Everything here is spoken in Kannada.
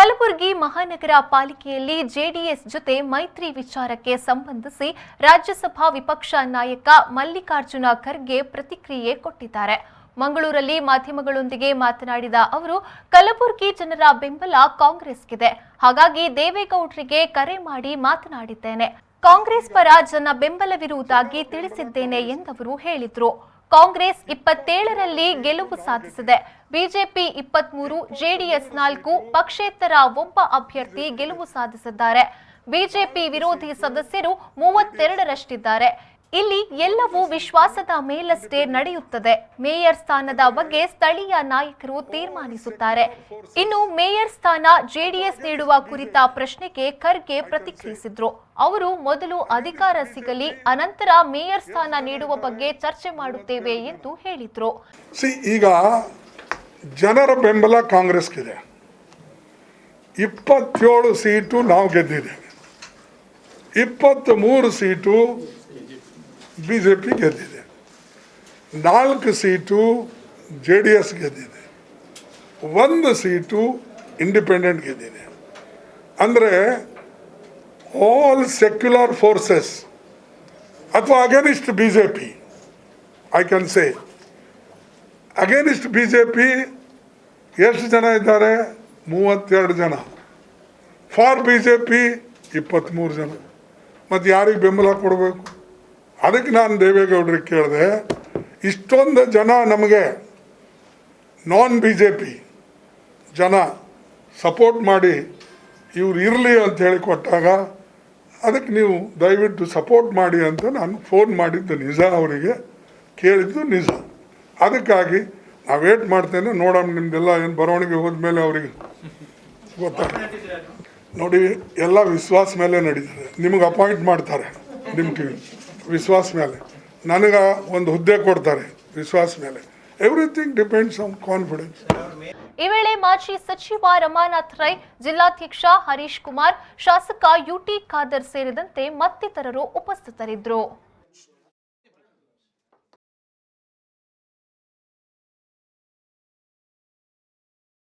ಕಲಬುರಗಿ ಮಹಾನಗರ ಪಾಲಿಕೆಯಲ್ಲಿ ಜೆಡಿಎಸ್ ಜೊತೆ ಮೈತ್ರಿ ವಿಚಾರಕ್ಕೆ ಸಂಬಂಧಿಸಿ ರಾಜ್ಯಸಭಾ ವಿಪಕ್ಷ ನಾಯಕ ಮಲ್ಲಿಕಾರ್ಜುನ ಖರ್ಗೆ ಪ್ರತಿಕ್ರಿಯೆ ಕೊಟ್ಟಿದ್ದಾರೆ. ಮಂಗಳೂರಲ್ಲಿ ಮಾಧ್ಯಮಗಳೊಂದಿಗೆ ಮಾತನಾಡಿದ ಅವರು, ಕಲಬುರಗಿ ಜನರ ಬೆಂಬಲ ಕಾಂಗ್ರೆಸ್ಗಿದೆ. ಹಾಗಾಗಿ ದೇವೇಗೌಡರಿಗೆ ಕರೆ ಮಾಡಿ ಮಾತನಾಡಿದ್ದೇನೆ. ಕಾಂಗ್ರೆಸ್ ಪರ ಜನ ಬೆಂಬಲವಿರುವುದಾಗಿ ತಿಳಿಸಿದ್ದೇನೆ ಎಂದವರು ಹೇಳಿದರು. ಕಾಂಗ್ರೆಸ್ 27ರಲ್ಲಿ ಗೆಲುವು ಸಾಧಿಸಿದೆ. ಬಿಜೆಪಿ 23, ಜೆಡಿಎಸ್ 4, ಪಕ್ಷೇತರ ಒಬ್ಬ ಅಭ್ಯರ್ಥಿ ಗೆಲುವು ಸಾಧಿಸಿದ್ದಾರೆ. ಬಿಜೆಪಿ ವಿರೋಧಿ ಸದಸ್ಯರು 32ರಷ್ಟಿದ್ದಾರೆ. ಇಲ್ಲಿ ಎಲ್ಲವೂ ವಿಶ್ವಾಸದ ಮೇಲಷ್ಟೇ ನಡೆಯುತ್ತದೆ. ಮೇಯರ್ ಸ್ಥಾನದ ಬಗ್ಗೆ ಸ್ಥಳೀಯ ನಾಯಕರು ತೀರ್ಮಾನಿಸುತ್ತಾರೆ. ಇನ್ನು ಮೇಯರ್ ಸ್ಥಾನ ಜೆಡಿಎಸ್ ನೀಡುವ ಕುರಿತ ಪ್ರಶ್ನೆಗೆ ಖರ್ಗೆ ಪ್ರತಿಕ್ರಿಯಿಸಿದ್ರು. ಅವರು ಮೊದಲು ಅಧಿಕಾರ ಸಿಗಲಿ, ಅನಂತರ ಮೇಯರ್ ಸ್ಥಾನ ನೀಡುವ ಬಗ್ಗೆ ಚರ್ಚೆ ಮಾಡುತ್ತೇವೆ ಎಂದು ಹೇಳಿದ್ರು. ಈಗ ಜನರ ಬೆಂಬಲ ಕಾಂಗ್ರೆಸ್ಗಿದೆ. 27 ಸೀಟು ನಾವು ಗೆದ್ದಿದ್ದೇವೆ, 23 ಸೀಟು ಬಿಜೆಪಿ ಗೆದ್ದಿದೆ, 4 ಸೀಟು JDS ಗೆದ್ದಿದೆ, 1 ಸೀಟು ಇಂಡಿಪೆಂಡೆಂಟ್ ಗೆದ್ದಿದೆ. ಅಂದರೆ ಆಲ್ ಸೆಕ್ಯುಲರ್ ಫೋರ್ಸಸ್ ಅಥವಾ against BJP, I can say against BJP ಎಷ್ಟು ಜನ ಇದ್ದಾರೆ? 32 ಜನ. ಫಾರ್ ಬಿಜೆಪಿ 23 ಜನ. ಮತ್ತು ಯಾರಿಗೆ ಬೆಂಬಲ ಕೊಡಬೇಕು? ಅದಕ್ಕೆ ನಾನು ದೇವೇಗೌಡರಿಗೆ ಕೇಳಿದೆ, ಇಷ್ಟೊಂದು ಜನ ನಮಗೆ ನಾನ್ ಬಿಜೆಪಿ ಜನ ಸಪೋರ್ಟ್ ಮಾಡಿ ಇವ್ರು ಇರಲಿ ಅಂತ ಹೇಳಿ ಕೊಟ್ಟಾಗ ಅದಕ್ಕೆ ನೀವು ದಯವಿಟ್ಟು ಸಪೋರ್ಟ್ ಮಾಡಿ ಅಂತ ನಾನು ಫೋನ್ ಮಾಡಿದ್ದು ನಿಜ, ಅವರಿಗೆ ಕೇಳಿದ್ದು ನಿಜ. ಅದಕ್ಕಾಗಿ ನಾವು ವೇಟ್ ಮಾಡ್ತೇನೆ, ನೋಡೋಣ ನಿಮ್ದೆಲ್ಲ ಏನು ಬರವಣಿಗೆ ಹೋದ್ಮೇಲೆ ಅವರಿಗೆ ಗೊತ್ತಾಗುತ್ತೆ. ನೋಡಿ, ಎಲ್ಲ ವಿಶ್ವಾಸ ಮೇಲೆ ನಡೀತದೆ. ನಿಮಗೆ ಅಪಾಯಿಂಟ್ ಮಾಡ್ತಾರೆ ನಿಮ್ಮ ಟಿವಿ ವಿಶ್ವಾಸ ಮೇಲೆ, ನನಗೆ ಒಂದು ಹುದ್ದೆ ಕೊಡ್ತಾರೆ ವಿಶ್ವಾಸ ಮೇಲೆ. Everything depends on confidence. ಈ ವೇಳೆ ಮಾಜಿ ಸಚಿವ ರಮಾನಾಥ್ ರೈ, ಜಿಲ್ಲಾಧ್ಯಕ್ಷ ಹರೀಶ್ ಕುಮಾರ್, ಶಾಸಕ UT ಖಾದರ್ ಸೇರಿದಂತೆ ಮತ್ತಿತರರು ಉಪಸ್ಥಿತರಿದ್ದರು.